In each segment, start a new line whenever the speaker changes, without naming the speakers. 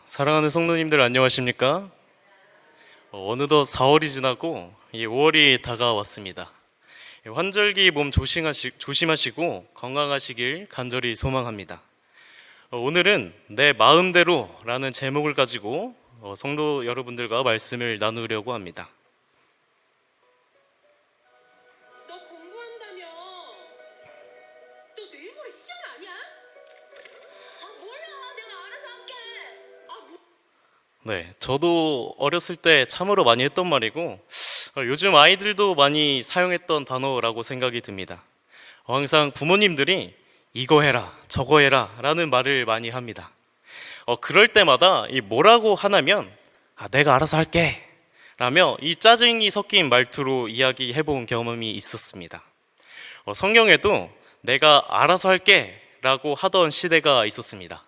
사랑하는 성도님들 안녕하십니까? 어느덧 4월이 지나고 5월이 다가왔습니다. 환절기 몸 조심하시고 건강하시길 간절히 소망합니다. 오늘은 내 마음대로라는 제목을 가지고 성도 여러분들과 말씀을 나누려고 합니다.
너 공부한다며? 너 내일 모레 시험 아니야? 몰라. 내가 알아서 할게.
네, 저도 어렸을 때 참으로 많이 했던 말이고 요즘 아이들도 많이 사용했던 단어라고 생각이 듭니다. 항상 부모님들이 이거 해라 저거 해라 라는 말을 많이 합니다. 그럴 때마다 뭐라고 하냐면 내가 알아서 할게 라며 이 짜증이 섞인 말투로 이야기해 본 경험이 있었습니다. 성경에도 내가 알아서 할게 라고 하던 시대가 있었습니다.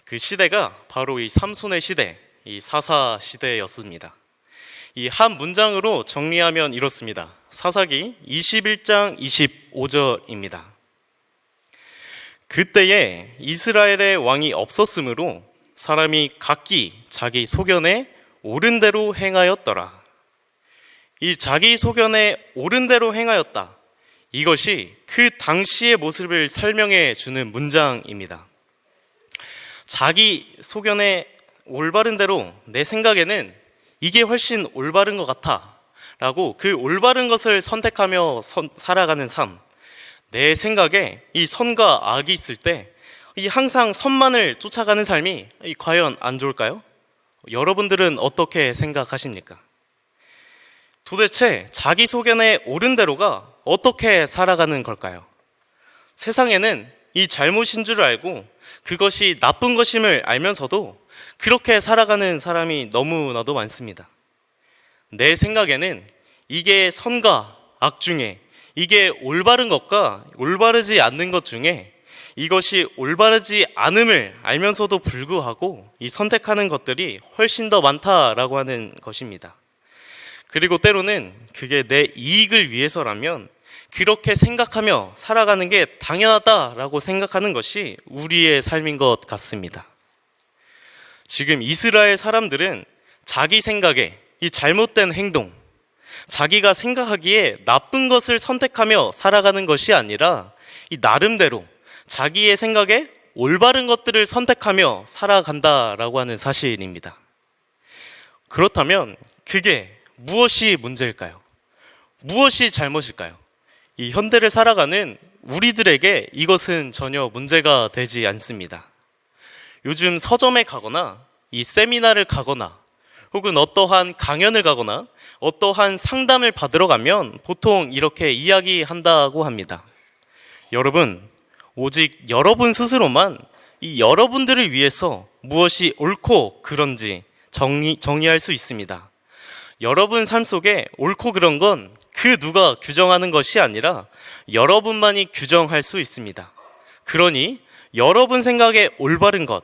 그 시대가 바로 이 삼손의 시대, 이 사사 시대였습니다. 이 한 문장으로 정리하면 이렇습니다. 사사기 21장 25절입니다. 그때에 이스라엘의 왕이 없었으므로 사람이 각기 자기 소견에 옳은 대로 행하였더라. 이 자기 소견에 옳은 대로 행하였다. 이것이 그 당시의 모습을 설명해 주는 문장입니다. 자기 소견에 올바른 대로 내 생각에는 이게 훨씬 올바른 것 같아 라고 그 올바른 것을 선택하며 살아가는 삶. 내 생각에 이 선과 악이 있을 때 이 항상 선만을 쫓아가는 삶이 과연 안 좋을까요? 여러분들은 어떻게 생각하십니까? 도대체 자기 소견에 옳은 대로가 어떻게 살아가는 걸까요? 세상에는 이 잘못인 줄 알고 그것이 나쁜 것임을 알면서도 그렇게 살아가는 사람이 너무나도 많습니다. 내 생각에는 이게 선과 악 중에 이게 올바른 것과 올바르지 않는 것 중에 이것이 올바르지 않음을 알면서도 불구하고 이 선택하는 것들이 훨씬 더 많다라고 하는 것입니다. 그리고 때로는 그게 내 이익을 위해서라면 그렇게 생각하며 살아가는 게 당연하다라고 생각하는 것이 우리의 삶인 것 같습니다. 지금 이스라엘 사람들은 자기 생각에 이 잘못된 행동, 자기가 생각하기에 나쁜 것을 선택하며 살아가는 것이 아니라 이 나름대로 자기의 생각에 올바른 것들을 선택하며 살아간다라고 하는 사실입니다. 그렇다면 그게 무엇이 문제일까요? 무엇이 잘못일까요? 이 현대를 살아가는 우리들에게 이것은 전혀 문제가 되지 않습니다. 요즘 서점에 가거나 이 세미나를 가거나 혹은 어떠한 강연을 가거나 어떠한 상담을 받으러 가면 보통 이렇게 이야기한다고 합니다. 여러분, 오직 여러분 스스로만 이 여러분들을 위해서 무엇이 옳고 그런지 정의할 수 있습니다. 여러분 삶 속에 옳고 그런 건 그 누가 규정하는 것이 아니라 여러분만이 규정할 수 있습니다. 그러니 여러분 생각에 올바른 것,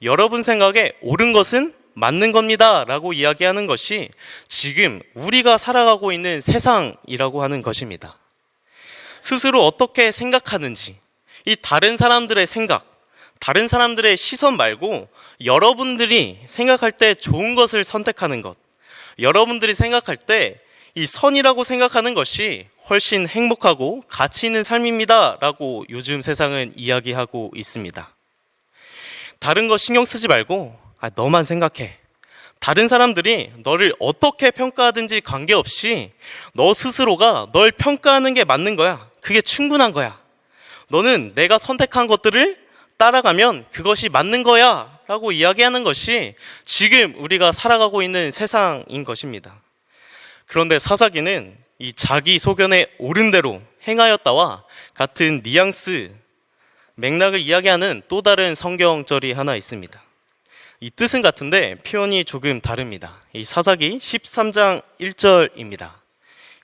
여러분 생각에 옳은 것은 맞는 겁니다 라고 이야기하는 것이 지금 우리가 살아가고 있는 세상이라고 하는 것입니다. 스스로 어떻게 생각하는지 이 다른 사람들의 생각, 다른 사람들의 시선 말고 여러분들이 생각할 때 좋은 것을 선택하는 것, 여러분들이 생각할 때 이 선이라고 생각하는 것이 훨씬 행복하고 가치 있는 삶입니다 라고 요즘 세상은 이야기하고 있습니다. 다른 거 신경 쓰지 말고 너만 생각해. 다른 사람들이 너를 어떻게 평가하든지 관계없이 너 스스로가 널 평가하는 게 맞는 거야. 그게 충분한 거야. 너는 내가 선택한 것들을 따라가면 그것이 맞는 거야 라고 이야기하는 것이 지금 우리가 살아가고 있는 세상인 것입니다. 그런데 사사기는 이 자기 소견에 옳은 대로 행하였다와 같은 뉘앙스, 맥락을 이야기하는 또 다른 성경절이 하나 있습니다. 이 뜻은 같은데 표현이 조금 다릅니다. 이 사사기 13장 1절입니다.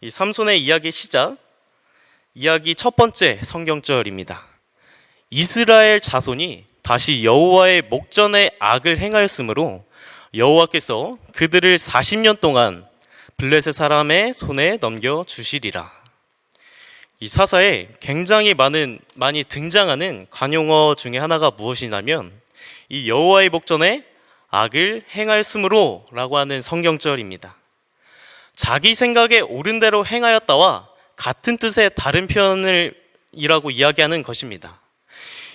이 삼손의 이야기 시작, 이야기 첫 번째 성경절입니다. 이스라엘 자손이 다시 여호와의 목전에 악을 행하였으므로 여호와께서 그들을 40년 동안 블레셋 사람의 손에 넘겨주시리라. 이 사사에 굉장히 많이 등장하는 관용어 중에 하나가 무엇이냐면 이 여호와의 목전에 악을 행하였으므로 라고 하는 성경절입니다. 자기 생각에 옳은 대로 행하였다와 같은 뜻의 다른 표현을 이라고 이야기하는 것입니다.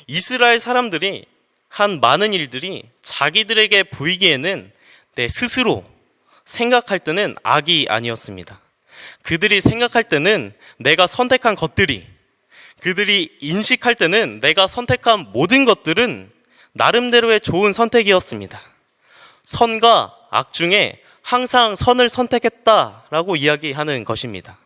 이스라엘 사람들이 한 많은 일들이 자기들에게 보이기에는 내 스스로 생각할 때는 악이 아니었습니다. 그들이 생각할 때는 내가 선택한 것들이, 그들이 인식할 때는 내가 선택한 모든 것들은 나름대로의 좋은 선택이었습니다. 선과 악 중에 항상 선을 선택했다라고 이야기하는 것입니다.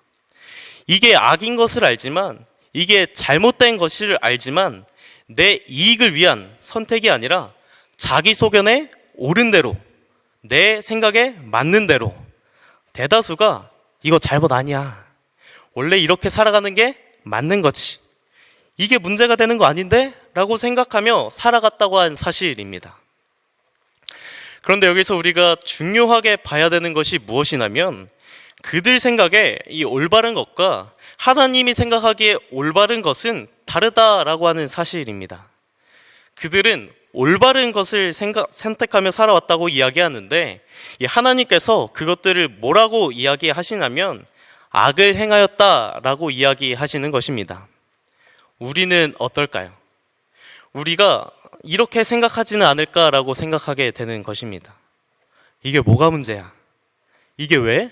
이게 악인 것을 알지만, 이게 잘못된 것을 알지만 내 이익을 위한 선택이 아니라 자기 소견에 옳은 대로, 내 생각에 맞는 대로, 대다수가 이거 잘못 아니야, 원래 이렇게 살아가는 게 맞는 거지, 이게 문제가 되는 거 아닌데? 라고 생각하며 살아갔다고 한 사실입니다. 그런데 여기서 우리가 중요하게 봐야 되는 것이 무엇이냐면, 그들 생각에 이 올바른 것과 하나님이 생각하기에 올바른 것은 다르다라고 하는 사실입니다. 그들은 올바른 것을 선택하며 살아왔다고 이야기하는데, 이 하나님께서 그것들을 뭐라고 이야기하시냐면 악을 행하였다라고 이야기하시는 것입니다. 우리는 어떨까요? 우리가 이렇게 생각하지는 않을까라고 생각하게 되는 것입니다. 이게 뭐가 문제야? 이게 왜?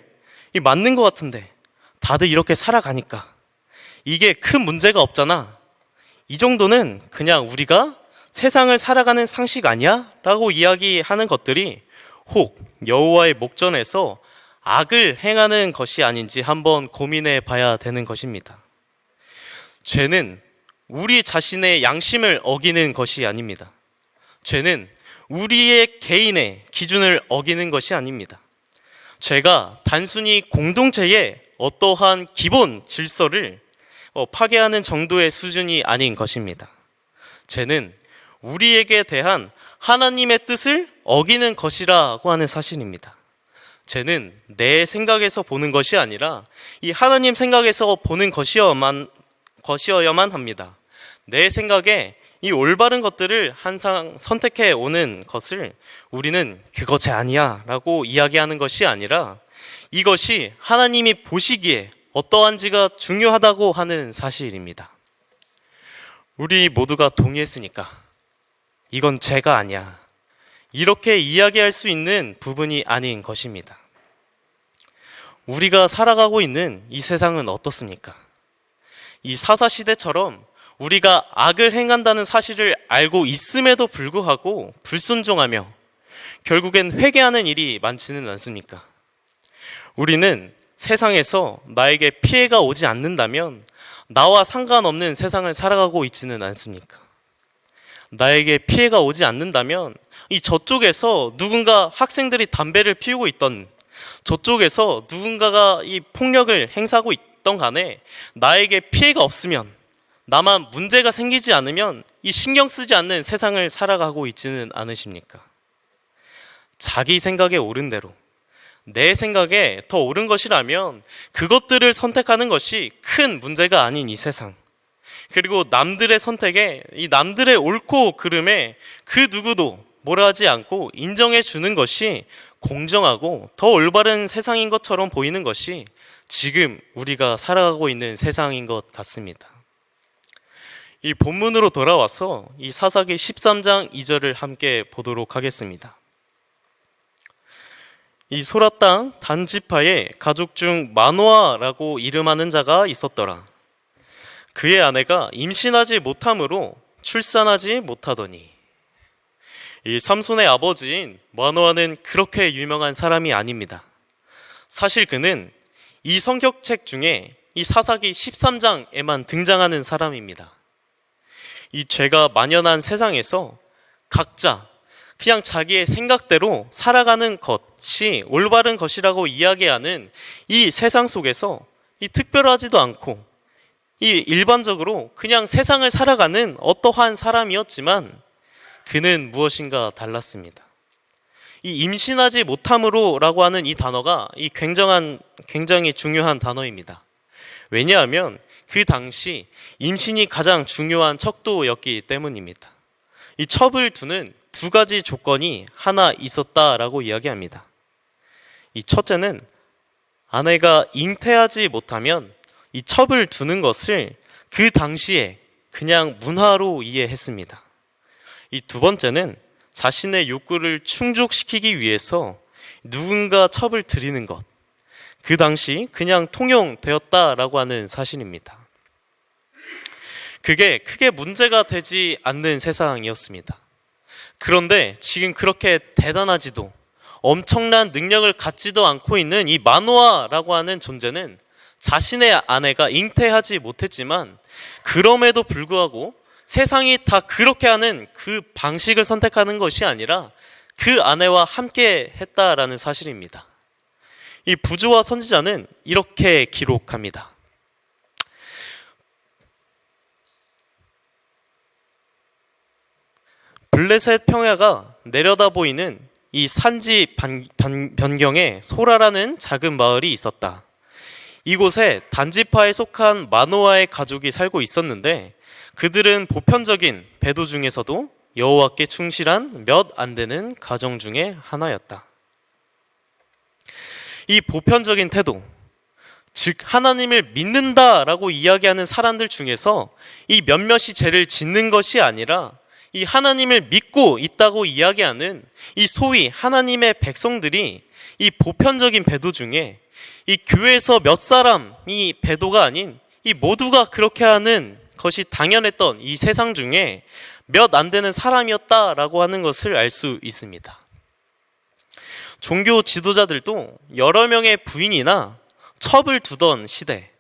이 맞는 것 같은데 다들 이렇게 살아가니까 이게 큰 문제가 없잖아. 이 정도는 그냥 우리가 세상을 살아가는 상식 아니야? 라고 이야기하는 것들이 혹 여호와의 목전에서 악을 행하는 것이 아닌지 한번 고민해 봐야 되는 것입니다. 죄는 우리 자신의 양심을 어기는 것이 아닙니다. 죄는 우리의 개인의 기준을 어기는 것이 아닙니다. 죄가 단순히 공동체의 어떠한 기본 질서를 파괴하는 정도의 수준이 아닌 것입니다. 죄는 우리에게 대한 하나님의 뜻을 어기는 것이라고 하는 사실입니다. 죄는 내 생각에서 보는 것이 아니라 이 하나님 생각에서 보는 것이어야만 합니다. 내 생각에 이 올바른 것들을 항상 선택해 오는 것을 우리는 그거 죄 아니야 라고 이야기하는 것이 아니라 이것이 하나님이 보시기에 어떠한지가 중요하다고 하는 사실입니다. 우리 모두가 동의했으니까 이건 죄가 아니야, 이렇게 이야기할 수 있는 부분이 아닌 것입니다. 우리가 살아가고 있는 이 세상은 어떻습니까? 이 사사시대처럼 우리가 악을 행한다는 사실을 알고 있음에도 불구하고 불순종하며 결국엔 회개하는 일이 많지는 않습니까? 우리는 세상에서 나에게 피해가 오지 않는다면 나와 상관없는 세상을 살아가고 있지는 않습니까? 나에게 피해가 오지 않는다면 이 저쪽에서 누군가 학생들이 담배를 피우고 있던, 저쪽에서 누군가가 이 폭력을 행사하고 있던 간에 나에게 피해가 없으면, 나만 문제가 생기지 않으면 이 신경 쓰지 않는 세상을 살아가고 있지는 않으십니까? 자기 생각에 옳은 대로, 내 생각에 더 옳은 것이라면 그것들을 선택하는 것이 큰 문제가 아닌 이 세상, 그리고 남들의 선택에, 이 남들의 옳고 그름에 그 누구도 뭐라 하지 않고 인정해 주는 것이 공정하고 더 올바른 세상인 것처럼 보이는 것이 지금 우리가 살아가고 있는 세상인 것 같습니다. 이 본문으로 돌아와서 이 사사기 13장 2절을 함께 보도록 하겠습니다. 이 소라 땅 단지파에 가족 중 마노아라고 이름하는 자가 있었더라. 그의 아내가 임신하지 못함으로 출산하지 못하더니. 이 삼손의 아버지인 마노아는 그렇게 유명한 사람이 아닙니다. 사실 그는 이 성경책 중에 이 사사기 13장에만 등장하는 사람입니다. 이 죄가 만연한 세상에서 각자 그냥 자기의 생각대로 살아가는 것이 올바른 것이라고 이야기하는 이 세상 속에서 이 특별하지도 않고 이 일반적으로 그냥 세상을 살아가는 어떠한 사람이었지만 그는 무엇인가 달랐습니다. 이 임신하지 못함으로 라고 하는 이 단어가 이 굉장히 중요한 단어입니다. 왜냐하면 그 당시 임신이 가장 중요한 척도였기 때문입니다. 이 첩을 두는 두 가지 조건이 하나 있었다라고 이야기합니다. 이 첫째는 아내가 잉태하지 못하면 이 첩을 두는 것을 그 당시에 그냥 문화로 이해했습니다. 이 두 번째는 자신의 욕구를 충족시키기 위해서 누군가 첩을 드리는 것, 그 당시 그냥 통용되었다라고 하는 사실입니다. 그게 크게 문제가 되지 않는 세상이었습니다. 그런데 지금 그렇게 대단하지도 엄청난 능력을 갖지도 않고 있는 이 마노아라고 하는 존재는 자신의 아내가 잉태하지 못했지만 그럼에도 불구하고 세상이 다 그렇게 하는 그 방식을 선택하는 것이 아니라 그 아내와 함께 했다라는 사실입니다. 이 부조와 선지자는 이렇게 기록합니다. 블레셋 평야가 내려다 보이는 이 산지 변경에 소라라는 작은 마을이 있었다. 이곳에 단지파에 속한 마노아의 가족이 살고 있었는데 그들은 보편적인 배도 중에서도 여호와께 충실한 몇 안 되는 가정 중에 하나였다. 이 보편적인 태도, 즉 하나님을 믿는다라고 이야기하는 사람들 중에서 이 몇몇이 죄를 짓는 것이 아니라 이 하나님을 믿고 있다고 이야기하는 이 소위 하나님의 백성들이 이 보편적인 배도 중에 이 교회에서 몇 사람이 배도가 아닌 이 모두가 그렇게 하는 것이 당연했던 이 세상 중에 몇 안 되는 사람이었다라고 하는 것을 알 수 있습니다. 종교 지도자들도 여러 명의 부인이나 첩을 두던 시대,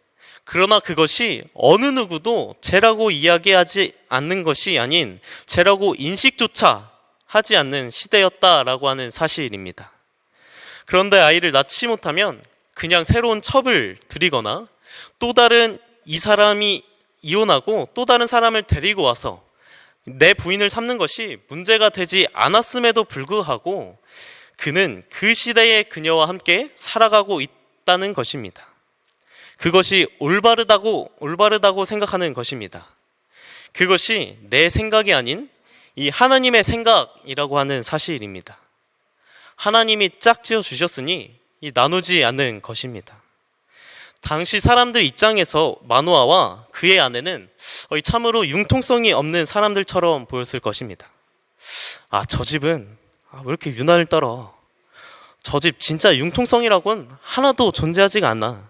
그러나 그것이 어느 누구도 죄라고 이야기하지 않는 것이 아닌 죄라고 인식조차 하지 않는 시대였다라고 하는 사실입니다. 그런데 아이를 낳지 못하면 그냥 새로운 첩을 드리거나 또 다른 이 사람이 이혼하고 또 다른 사람을 데리고 와서 내 부인을 삼는 것이 문제가 되지 않았음에도 불구하고 그는 그 시대의 그녀와 함께 살아가고 있다는 것입니다. 그것이 올바르다고 생각하는 것입니다. 그것이 내 생각이 아닌 이 하나님의 생각이라고 하는 사실입니다. 하나님이 짝지어 주셨으니 이 나누지 않는 것입니다. 당시 사람들 입장에서 마노아와 그의 아내는 참으로 융통성이 없는 사람들처럼 보였을 것입니다. 저 집은 왜 이렇게 유난을 떨어? 저 집 진짜 융통성이라고는 하나도 존재하지가 않아.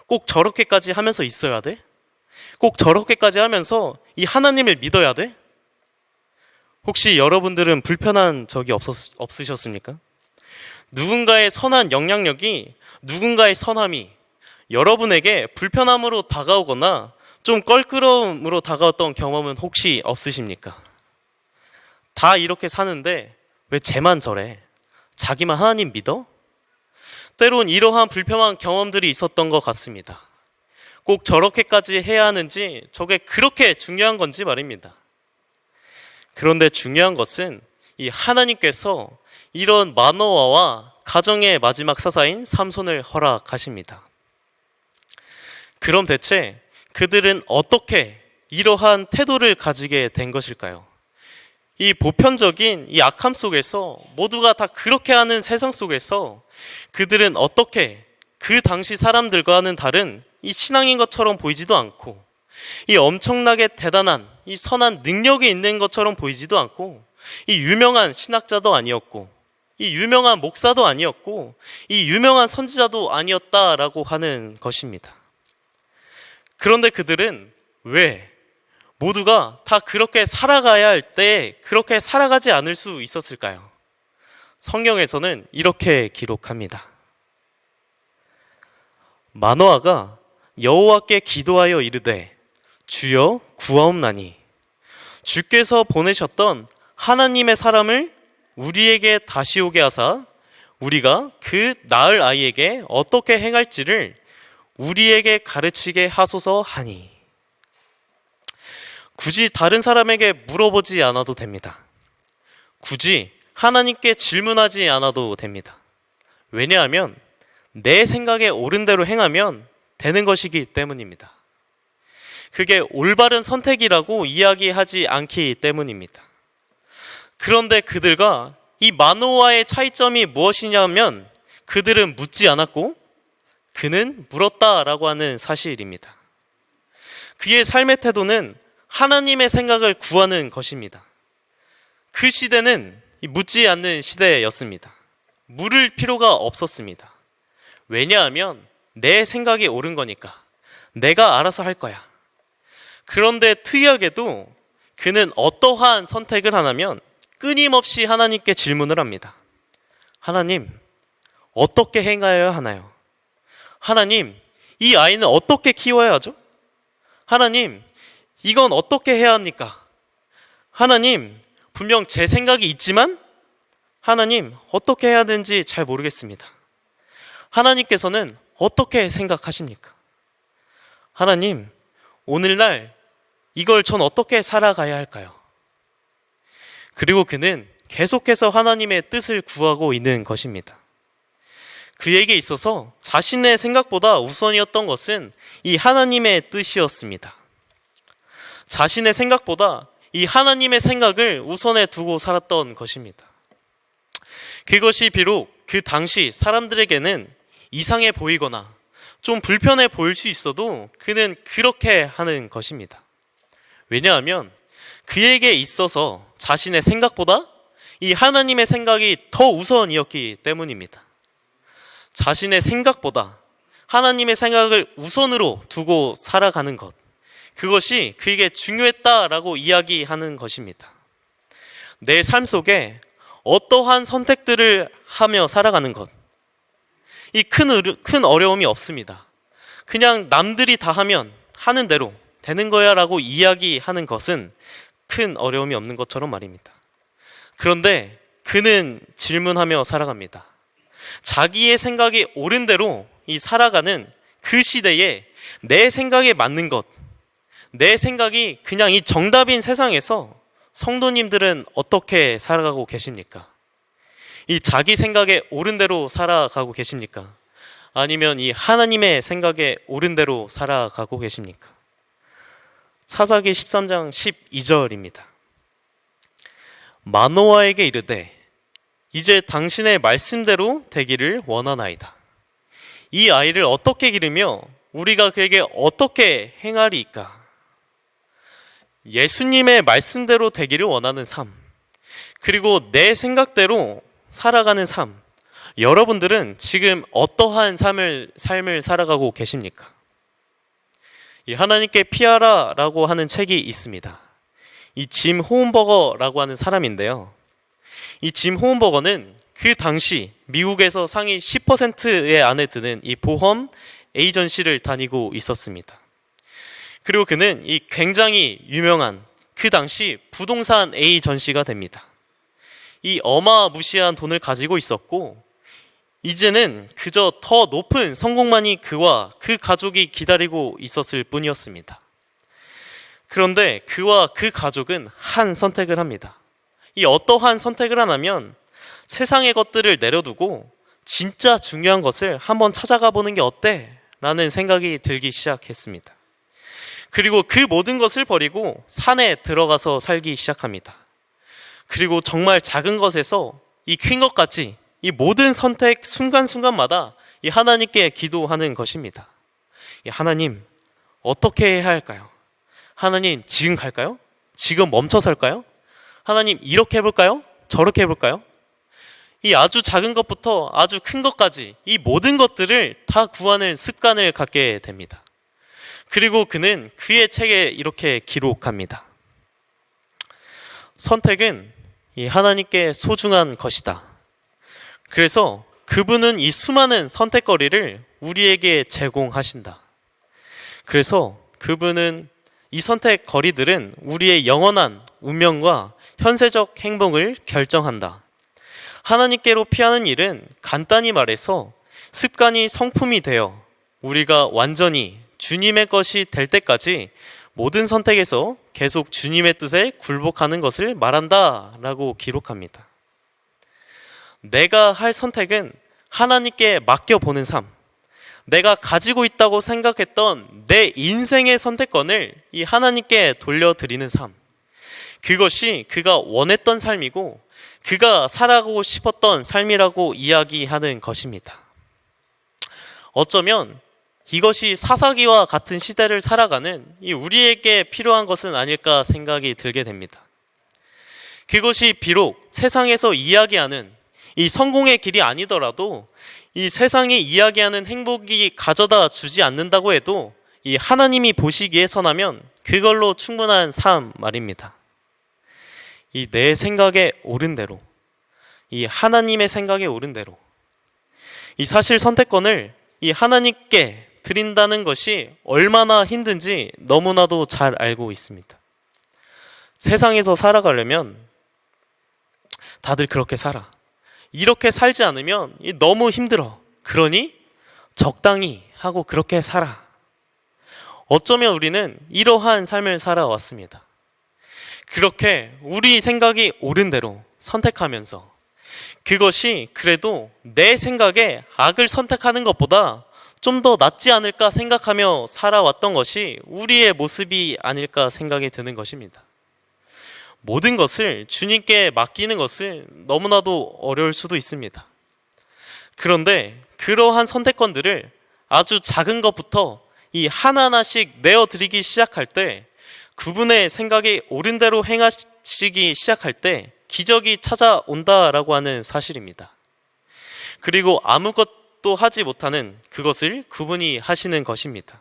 꼭 저렇게까지 하면서 있어야 돼? 꼭 저렇게까지 하면서 이 하나님을 믿어야 돼? 혹시 여러분들은 불편한 적이 없으셨습니까? 누군가의 선한 영향력이, 누군가의 선함이 여러분에게 불편함으로 다가오거나 좀 껄끄러움으로 다가왔던 경험은 혹시 없으십니까? 다 이렇게 사는데 왜 쟤만 저래? 자기만 하나님 믿어? 때론 이러한 불편한 경험들이 있었던 것 같습니다. 꼭 저렇게까지 해야 하는지 저게 그렇게 중요한 건지 말입니다. 그런데 중요한 것은 이 하나님께서 이런 마노아와 가정의 마지막 사사인 삼손을 허락하십니다. 그럼 대체 그들은 어떻게 이러한 태도를 가지게 된 것일까요? 이 보편적인 이 악함 속에서 모두가 다 그렇게 하는 세상 속에서 그들은 어떻게 그 당시 사람들과는 다른 이 신앙인 것처럼 보이지도 않고 이 엄청나게 대단한 이 선한 능력이 있는 것처럼 보이지도 않고 이 유명한 신학자도 아니었고 이 유명한 목사도 아니었고 이 유명한 선지자도 아니었다라고 하는 것입니다. 그런데 그들은 왜 모두가 다 그렇게 살아가야 할 때 그렇게 살아가지 않을 수 있었을까요? 성경에서는 이렇게 기록합니다. 마노아가 여호와께 기도하여 이르되 주여 구하옵나니 주께서 보내셨던 하나님의 사람을 우리에게 다시 오게 하사 우리가 그 낳을 아이에게 어떻게 행할지를 우리에게 가르치게 하소서 하니. 굳이 다른 사람에게 물어보지 않아도 됩니다. 굳이 하나님께 질문하지 않아도 됩니다. 왜냐하면 내 생각에 옳은 대로 행하면 되는 것이기 때문입니다. 그게 올바른 선택이라고 이야기하지 않기 때문입니다. 그런데 그들과 이 마노아의 차이점이 무엇이냐면 그들은 묻지 않았고 그는 물었다라고 하는 사실입니다. 그의 삶의 태도는 하나님의 생각을 구하는 것입니다. 그 시대는 묻지 않는 시대였습니다. 물을 필요가 없었습니다. 왜냐하면 내 생각이 옳은 거니까 내가 알아서 할 거야. 그런데 특이하게도 그는 어떠한 선택을 하냐면 끊임없이 하나님께 질문을 합니다. 하나님, 어떻게 행하여야 하나요? 하나님, 이 아이는 어떻게 키워야 하죠? 하나님, 이건 어떻게 해야 합니까? 하나님, 분명 제 생각이 있지만 하나님, 어떻게 해야 되는지 잘 모르겠습니다. 하나님께서는 어떻게 생각하십니까? 하나님, 오늘날 이걸 전 어떻게 살아가야 할까요? 그리고 그는 계속해서 하나님의 뜻을 구하고 있는 것입니다. 그에게 있어서 자신의 생각보다 우선이었던 것은 이 하나님의 뜻이었습니다. 자신의 생각보다 이 하나님의 생각을 우선에 두고 살았던 것입니다. 그것이 비록 그 당시 사람들에게는 이상해 보이거나 좀 불편해 보일 수 있어도 그는 그렇게 하는 것입니다. 왜냐하면 그에게 있어서 자신의 생각보다 이 하나님의 생각이 더 우선이었기 때문입니다. 자신의 생각보다 하나님의 생각을 우선으로 두고 살아가는 것, 그것이 그에게 중요했다라고 이야기하는 것입니다. 내 삶 속에 어떠한 선택들을 하며 살아가는 것, 이 큰 어려움이 없습니다. 그냥 남들이 다 하면 하는 대로 되는 거야 라고 이야기하는 것은 큰 어려움이 없는 것처럼 말입니다. 그런데 그는 질문하며 살아갑니다. 자기의 생각이 옳은 대로 이 살아가는 그 시대에 내 생각에 맞는 것, 내 생각이 그냥 이 정답인 세상에서 성도님들은 어떻게 살아가고 계십니까? 이 자기 생각에 옳은 대로 살아가고 계십니까? 아니면 이 하나님의 생각에 옳은 대로 살아가고 계십니까? 사사기 13장 12절입니다. 마노아에게 이르되 이제 당신의 말씀대로 되기를 원하나이다. 이 아이를 어떻게 기르며 우리가 그에게 어떻게 행하리이까? 예수님의 말씀대로 되기를 원하는 삶, 그리고 내 생각대로 살아가는 삶, 여러분들은 지금 어떠한 삶을 살아가고 계십니까? 이 하나님께 피하라 라고 하는 책이 있습니다. 이 짐 호은버거라고 하는 사람인데요, 이 짐 호은버거는 그 당시 미국에서 상위 10%의 안에 드는 이 보험 에이전시를 다니고 있었습니다. 그리고 그는 이 굉장히 유명한 그 당시 부동산 에이전시가 됩니다. 이 어마무시한 돈을 가지고 있었고 이제는 그저 더 높은 성공만이 그와 그 가족이 기다리고 있었을 뿐이었습니다. 그런데 그와 그 가족은 한 선택을 합니다. 이 어떠한 선택을 하냐면 세상의 것들을 내려두고 진짜 중요한 것을 한번 찾아가 보는 게 어때? 라는 생각이 들기 시작했습니다. 그리고 그 모든 것을 버리고 산에 들어가서 살기 시작합니다. 그리고 정말 작은 것에서 이 큰 것까지 이 모든 선택 순간순간마다 이 하나님께 기도하는 것입니다. 이 하나님, 어떻게 해야 할까요? 하나님, 지금 갈까요? 지금 멈춰 설까요? 하나님, 이렇게 해볼까요? 저렇게 해볼까요? 이 아주 작은 것부터 아주 큰 것까지 이 모든 것들을 다 구하는 습관을 갖게 됩니다. 그리고 그는 그의 책에 이렇게 기록합니다. 선택은 이 하나님께 소중한 것이다. 그래서 그분은 이 수많은 선택거리를 우리에게 제공하신다. 그래서 그분은 이 선택거리들은 우리의 영원한 운명과 현세적 행복을 결정한다. 하나님께로 피하는 일은 간단히 말해서 습관이 성품이 되어 우리가 완전히 주님의 것이 될 때까지 모든 선택에서 계속 주님의 뜻에 굴복하는 것을 말한다 라고 기록합니다. 내가 할 선택은 하나님께 맡겨보는 삶, 내가 가지고 있다고 생각했던 내 인생의 선택권을 이 하나님께 돌려드리는 삶, 그것이 그가 원했던 삶이고 그가 살아가고 싶었던 삶이라고 이야기하는 것입니다. 어쩌면 이것이 사사기와 같은 시대를 살아가는 이 우리에게 필요한 것은 아닐까 생각이 들게 됩니다. 그것이 비록 세상에서 이야기하는 이 성공의 길이 아니더라도 이 세상이 이야기하는 행복이 가져다 주지 않는다고 해도 이 하나님이 보시기에 선하면 그걸로 충분한 삶 말입니다. 이 내 생각에 옳은 대로, 이 하나님의 생각에 옳은 대로, 이 사실 선택권을 이 하나님께 드린다는 것이 얼마나 힘든지 너무나도 잘 알고 있습니다. 세상에서 살아가려면 다들 그렇게 살아. 이렇게 살지 않으면 너무 힘들어. 그러니 적당히 하고 그렇게 살아. 어쩌면 우리는 이러한 삶을 살아왔습니다. 그렇게 우리 생각이 옳은 대로 선택하면서 그것이 그래도 내 생각에 악을 선택하는 것보다 좀 더 낫지 않을까 생각하며 살아왔던 것이 우리의 모습이 아닐까 생각이 드는 것입니다. 모든 것을 주님께 맡기는 것은 너무나도 어려울 수도 있습니다. 그런데 그러한 선택권들을 아주 작은 것부터 이 하나하나씩 내어드리기 시작할 때, 그분의 생각이 옳은 대로 행하시기 시작할 때 기적이 찾아온다라고 하는 사실입니다. 그리고 아무것도 하지 못하는 그것을 그분이 하시는 것입니다.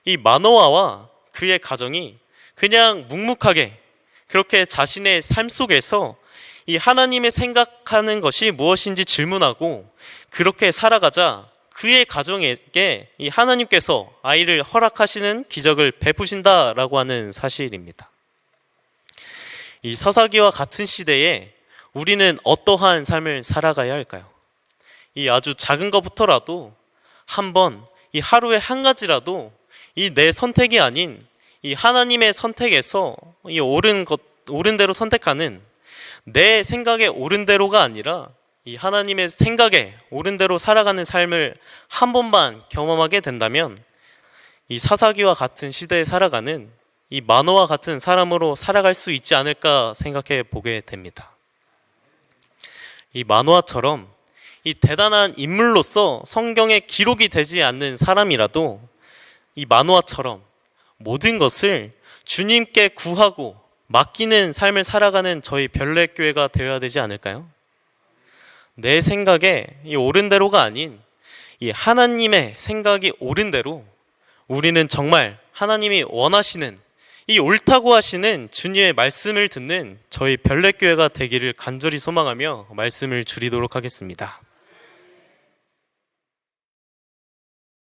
이 마노아와 그의 가정이 그냥 묵묵하게 그렇게 자신의 삶 속에서 이 하나님의 생각하는 것이 무엇인지 질문하고 그렇게 살아가자 그의 가정에게 이 하나님께서 아이를 허락하시는 기적을 베푸신다라고 하는 사실입니다. 이 사사기와 같은 시대에 우리는 어떠한 삶을 살아가야 할까요? 이 아주 작은 것부터라도 한번 이 하루에 한 가지라도 이 내 선택이 아닌 이 하나님의 선택에서 이 옳은 대로 선택하는 내 생각에 옳은 대로가 아니라 이 하나님의 생각에 옳은 대로 살아가는 삶을 한 번만 경험하게 된다면 이 사사기와 같은 시대에 살아가는 이 마노아와 같은 사람으로 살아갈 수 있지 않을까 생각해 보게 됩니다. 이 마노아처럼 이 대단한 인물로서 성경에 기록이 되지 않는 사람이라도 이 마노아처럼 모든 것을 주님께 구하고 맡기는 삶을 살아가는 저희 별내교회가 되어야 되지 않을까요? 내 생각에 이 옳은 대로가 아닌 이 하나님의 생각이 옳은 대로 우리는 정말 하나님이 원하시는 이 옳다고 하시는 주님의 말씀을 듣는 저희 별내교회가 되기를 간절히 소망하며 말씀을 줄이도록 하겠습니다.